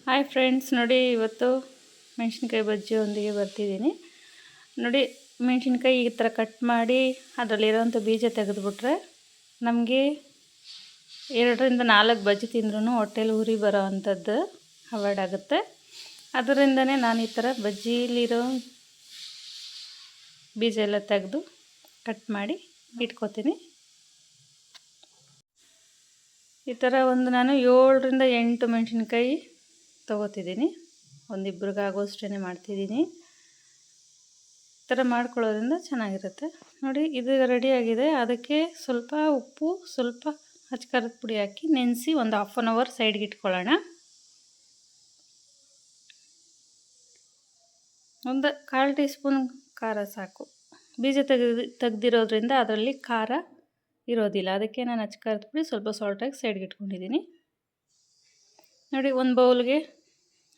Hi friends, ನೋಡಿ ಇವತ್ತು ಮೆಣಸಿನ್ಕಾಯಿ ಬಜ್ಜಿಯೊಂದಿಗೆ ಬರ್ತಿದ್ದೀನಿ. ನೋಡಿ, ಮೆಣಸಿನ್ಕಾಯಿ ಈ ಥರ ಕಟ್ ಮಾಡಿ ಅದರಲ್ಲಿರೋಂಥ ಬೀಜ ತೆಗೆದುಬಿಟ್ರೆ ನಮಗೆ 2ರಿಂದ 4 ಬಜ್ಜಿ ತಿಂದ್ರೂ ಹೊಟ್ಟೆಲಿ ಉರಿ ಬರೋ ಅಂಥದ್ದು ಅವಾಯ್ಡ್ ಆಗುತ್ತೆ. ಅದರಿಂದನೇ ನಾನು ಈ ಥರ ಬಜ್ಜಿಲಿರೋ ಬೀಜ ಎಲ್ಲ ತೆಗೆದು ಕಟ್ ಮಾಡಿ ಇಟ್ಕೋತೀನಿ. ಈ ಥರ ನಾನು 7ರಿಂದ 8 ಮೆಣಸಿನ್ಕಾಯಿ ತೊಗೋತಿದ್ದೀನಿ. ಒಂದಿಬ್ಬರಿಗಾಗೋಷ್ಟೇ ಮಾಡ್ತಿದ್ದೀನಿ. ಈ ಥರ ಮಾಡ್ಕೊಳ್ಳೋದ್ರಿಂದ ಚೆನ್ನಾಗಿರುತ್ತೆ. ನೋಡಿ, ಇದು ರೆಡಿಯಾಗಿದೆ. ಅದಕ್ಕೆ ಸ್ವಲ್ಪ ಉಪ್ಪು, ಸ್ವಲ್ಪ ಅಚ್ಕಾರದ ಪುಡಿ ಹಾಕಿ ನೆನೆಸಿ ಒಂದು 1/2 ಅವರ್ ಸೈಡ್ಗೆ ಇಟ್ಕೊಳ್ಳೋಣ. ಒಂದು 1/4 ಟೀ ಸ್ಪೂನ್ ಖಾರ ಸಾಕು. ಬೀಜ ತೆಗೆದಿರೋದ್ರಿಂದ ಅದರಲ್ಲಿ ಖಾರ ಇರೋದಿಲ್ಲ. ಅದಕ್ಕೆ ನಾನು ಅಚ್ಕಾರದ ಪುಡಿ ಸ್ವಲ್ಪ ಸಾಲ್ಟಾಗಿ ಸೈಡ್ಗೆ ಇಟ್ಕೊಂಡಿದ್ದೀನಿ. ನೋಡಿ, ಒಂದು ಬೌಲ್ಗೆ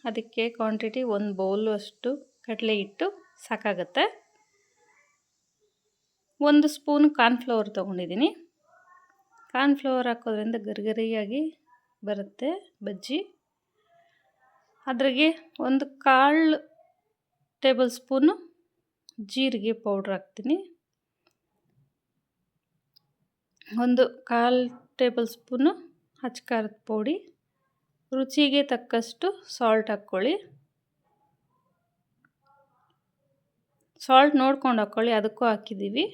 ಅದಕ್ಕೆ ಕ್ವಾಂಟಿಟಿ 1 ಬೌಲು ಅಷ್ಟು ಕಡಲೆ ಹಿಟ್ಟು ಸಾಕಾಗುತ್ತೆ. 1 ಸ್ಪೂನ್ ಕಾರ್ನ್ಫ್ಲವರ್ ತೊಗೊಂಡಿದ್ದೀನಿ. ಕಾರ್ನ್ಫ್ಲವರ್ ಹಾಕೋದ್ರಿಂದ ಗರಿಗರಿಯಾಗಿ ಬರುತ್ತೆ ಬಜ್ಜಿ. ಅದ್ರಾಗೆ 1/4 ಟೇಬಲ್ ಸ್ಪೂನು ಜೀರಿಗೆ ಪೌಡ್ರ್ ಹಾಕ್ತೀನಿ. 1/4 ಟೇಬಲ್ ಸ್ಪೂನು ಅಚ್ಕಾರದ ಪುಡಿ, ರುಚಿಗೆ ತಕ್ಕಷ್ಟು ಸಾಲ್ಟ್ ಹಾಕ್ಕೊಳ್ಳಿ. ಸಾಲ್ಟ್ ನೋಡ್ಕೊಂಡು ಹಾಕ್ಕೊಳ್ಳಿ, ಅದಕ್ಕೂ ಹಾಕಿದ್ದೀವಿ.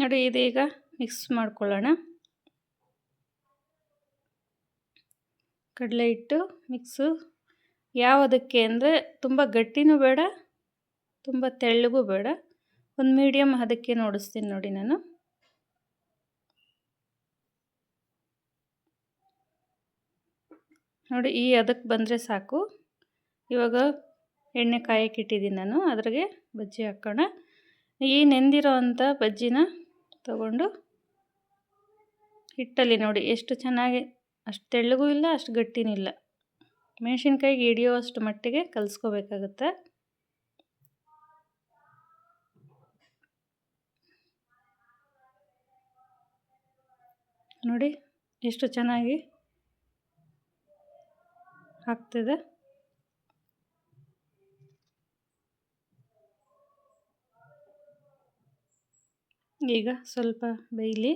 ನೋಡಿ, ಇದೀಗ ಮಿಕ್ಸ್ ಮಾಡ್ಕೊಳ್ಳೋಣ. ಕಡಲೆ ಹಿಟ್ಟು ಮಿಕ್ಸು ಯಾವುದಕ್ಕೆ ಅಂದರೆ ತುಂಬ ಗಟ್ಟಿನೂ ಬೇಡ, ತುಂಬ ತೆಳ್ಳಗೂ ಬೇಡ, ಒಂದು ಮೀಡಿಯಮ್ ಅದಕ್ಕೆ ನೋಡಿಸ್ತೀನಿ. ನೋಡಿ, ನಾನು ನೋಡಿ ಈ ಅದಕ್ಕೆ ಬಂದರೆ ಸಾಕು. ಇವಾಗ ಎಣ್ಣೆ ಕಾಯಕ್ಕೆ ಇಟ್ಟಿದ್ದೀನಿ ನಾನು. ಅದ್ರಾಗೆ ಬಜ್ಜಿ ಹಾಕೋಣ. ಈ ನೆಂದಿರೋ ಅಂಥ ಬಜ್ಜಿನ ತಗೊಂಡು ಹಿಟ್ಟಲ್ಲಿ ನೋಡಿ ಎಷ್ಟು ಚೆನ್ನಾಗಿ, ಅಷ್ಟು ತೆಳ್ಳಗೂ ಇಲ್ಲ, ಅಷ್ಟು ಗಟ್ಟಿನೂ ಇಲ್ಲ, ಮೆಣಸಿನ್ಕಾಯಿಗೆ ಹಿಡಿಯೋ ಅಷ್ಟು ಮಟ್ಟಿಗೆ ಕಲಿಸ್ಕೋಬೇಕಾಗುತ್ತೆ. ನೋಡಿ ಎಷ್ಟು ಚೆನ್ನಾಗಿ ಆಗ್ತಿದೆ. ಈಗ ಸ್ವಲ್ಪ ಬೇಯಲಿ.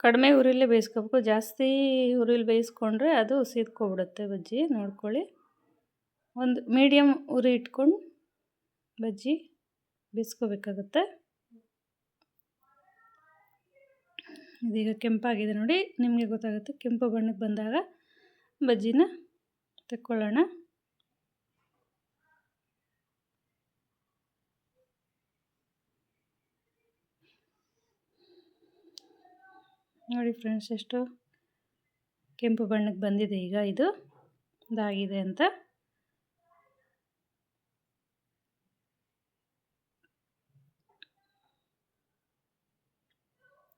ಕಡಿಮೆ ಉರಿಲೇ ಬೇಯಿಸ್ಕೋಬೇಕು. ಜಾಸ್ತಿ ಉರಿಲಿ ಬೇಯಿಸ್ಕೊಂಡ್ರೆ ಅದು ಸೀದ್ಕೊಬಿಡುತ್ತೆ ಬಜ್ಜಿ. ನೋಡ್ಕೊಳ್ಳಿ, ಒಂದು ಮೀಡಿಯಮ್ ಉರಿ ಇಟ್ಕೊಂಡು ಬಜ್ಜಿ ಬೇಯಿಸ್ಕೋಬೇಕಾಗುತ್ತೆ. ಇದೀಗ ಕೆಂಪಾಗಿದೆ ನೋಡಿ, ನಿಮಗೆ ಗೊತ್ತಾಗುತ್ತೆ. ಕೆಂಪು ಬಣ್ಣಕ್ಕೆ ಬಂದಾಗ ಬಜ್ಜಿನ ತಕ್ಕೊಳ್ಳೋಣ. ನೋಡಿ ಫ್ರೆಂಡ್ಸ್, ಎಷ್ಟು ಕೆಂಪು ಬಣ್ಣಕ್ಕೆ ಬಂದಿದೆ. ಈಗ ಇದು ಇದಾಗಿದೆ ಅಂತ.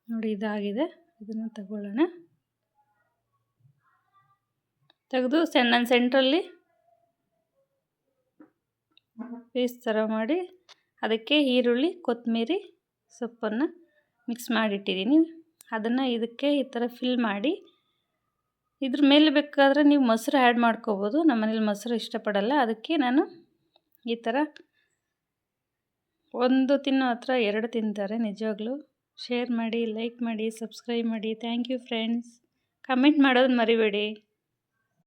ನೋಡಿ, ಇದಾಗಿದೆ. ಇದನ್ನು ತಗೊಳ್ಳೋಣ. ತೆಗೆದು ನಾನು ಸೆಂಟ್ರಲ್ಲಿ ಪೀಸ್ ಥರ ಮಾಡಿ ಅದಕ್ಕೆ ಈರುಳ್ಳಿ, ಕೊತ್ತಂಬರಿ ಸೊಪ್ಪನ್ನು ಮಿಕ್ಸ್ ಮಾಡಿಟ್ಟಿದ್ದೀನಿ. ಅದನ್ನು ಇದಕ್ಕೆ ಈ ಥರ ಫಿಲ್ ಮಾಡಿ, ಇದ್ರ ಮೇಲೆ ಬೇಕಾದರೆ ನೀವು ಮೊಸರು ಆ್ಯಡ್ ಮಾಡ್ಕೋಬೋದು. ನಮ್ಮನೇಲಿ ಮೊಸರು ಇಷ್ಟಪಡಲ್ಲ, ಅದಕ್ಕೆ ನಾನು ಈ ಥರ ಒಂದು ತಿನ್ನೋ ಹತ್ರ 2 ತಿಂತಾರೆ ನಿಜವಾಗ್ಲೂ. ಶೇರ್ ಮಾಡಿ, ಲೈಕ್ ಮಾಡಿ, ಸಬ್ಸ್ಕ್ರೈಬ್ ಮಾಡಿ. Thank you friends. ಕಮೆಂಟ್ ಮಾಡೋದು ಮರಿಬೇಡಿ.